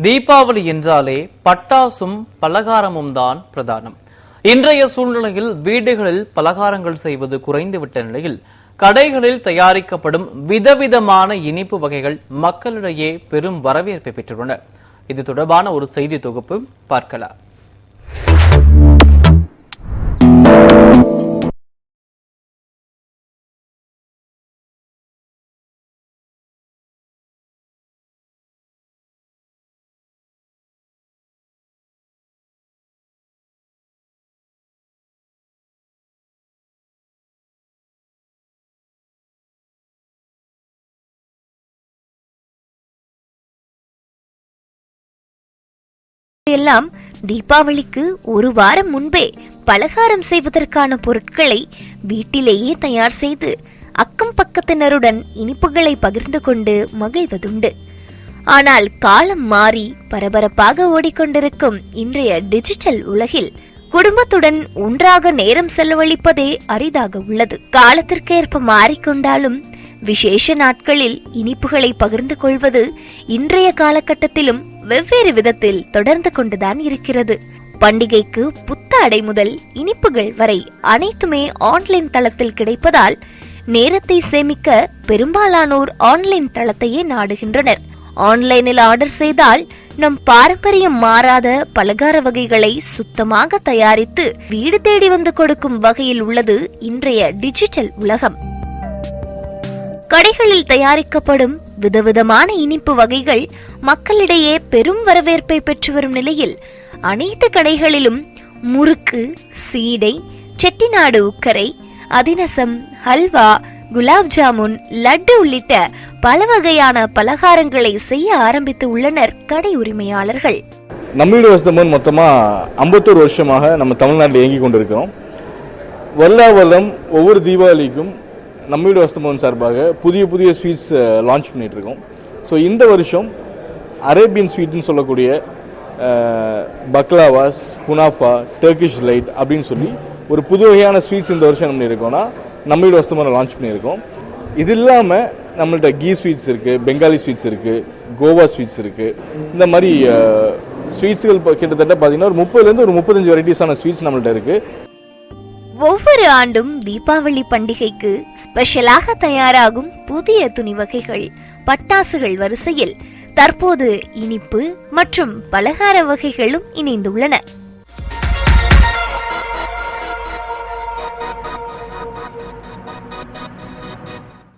தீபாவளி என்றாலே பட்டாசும் பலகாரமும் தான் பிரதானம். இன்றைய சூழ்நிலையில் வீடுகளில் பலகாரங்கள் செய்வது குறைந்துவிட்ட நிலையில் கடைகளில் தயாரிக்கப்படும் விதவிதமான இனிப்பு வகைகள் மக்களிடையே பெரும் வரவேற்பை பெற்றுள்ளன. இது தொடர்பான ஒரு செய்தி தொகுப்பு பார்க்கலாம். எல்லாம் தீபாவளிக்கு ஒரு வாரம் முன்பே பலகாரம் செய்வதற்கான பொருட்களை வீட்டிலேயே தயார் செய்து அக்கம் பக்கத்தினருடன் இனிப்புகளை பகிர்ந்து கொண்டு மகிழ்வதுண்டு. ஆனால் காலம் மாறி பரபரப்பாக ஓடிக்கொண்டிருக்கும் இன்றைய டிஜிட்டல் உலகில் குடும்பத்துடன் ஒன்றாக நேரம் செலவழிப்பதே அரிதாக உள்ளது. காலத்திற்கேற்ப மாறிக்கொண்டாலும் விசேஷ நாட்களில் இனிப்புகளை பகிர்ந்து கொள்வது இன்றைய காலகட்டத்திலும் வெவ்வேறு விதத்தில் தொடர்ந்து கொண்டுதான் இருக்கிறது. பண்டிகைக்கு புத்தாடை முதல் இனிப்புகள் வரை அனைத்துமே ஆன்லைன் தளத்தில் கிடைப்பதால் நேரத்தை சேமிக்க பெரும்பாலானோர் ஆன்லைன் தளத்தையே நாடுகின்றனர். ஆன்லைனில் ஆர்டர் செய்தால் நம் பாரம்பரியம் மாறாத பலகார வகைகளை சுத்தமாக தயாரித்து வீடு தேடி வந்து கொடுக்கும் வகையில் உள்ளது இன்றைய டிஜிட்டல் உலகம். கடைகளில் தயாரிக்கப்படும் விதவிதமான இனிப்பு வகைகள் மக்களிடையே பெரும் வரவேற்பை பெற்று வரும் நிலையில் அனைத்து கடைகளிலும் முறுக்கு, சீடை, செட்டிநாடு உக்கரை, அதிரசம், ஹல்வா, குலாப் ஜாமுன், லட்டு உள்ளிட்ட பல வகையான பலகாரங்களை செய்ய ஆரம்பித்து உள்ளனர் கடை உரிமையாளர்கள். நம்மீடு வசதமன் மொத்தமா 51 வருஷமாக நம்ம தமிழ்நாட்டில் இயங்கி கொண்டிருக்கிறோம். வருடம் ஒவ்வொரு தீபாவளிக்கும் நம்மீடு வசதமன் சார்பாக புதிய புதிய ஸ்வீட்ஸ் லான்ச் பண்ணிட்டு இருக்கோம். ஸோ இந்த வருஷம் அரேபியன் ஸ்வீட்னு சொல்லக்கூடிய பக்லாவாஸ், குனாஃபா, டர்க்கிஷ் லைட் அப்படின்னு சொல்லி ஒரு புது வகையான ஸ்வீட்ஸ் இந்த வருஷம் நம்ம இருக்கோம்னா நம்மீடு வசதமன் லான்ச் பண்ணியிருக்கோம். இது இல்லாமல் நம்மள்ட்ட கீ ஸ்வீட்ஸ் இருக்குது, பெங்காலி ஸ்வீட்ஸ் இருக்குது, கோவா ஸ்வீட்ஸ் இருக்குது. இந்த மாதிரி ஸ்வீட்ஸுகள் கிட்டத்தட்ட பார்த்தீங்கன்னா ஒரு 30லேருந்து ஒரு 35 வெரைட்டிஸான ஸ்வீட்ஸ் நம்மள்ட்ட இருக்குது. ஒவ்வொரு ஆண்டும் தீபாவளி பண்டிகைக்கு ஸ்பெஷலாக தயாராகும் புதிய துணி வகைகள், பட்டாசுகள் வரிசையில் தற்போது இனிப்பு மற்றும் பலகார வகைகளும் இணைந்துள்ளன.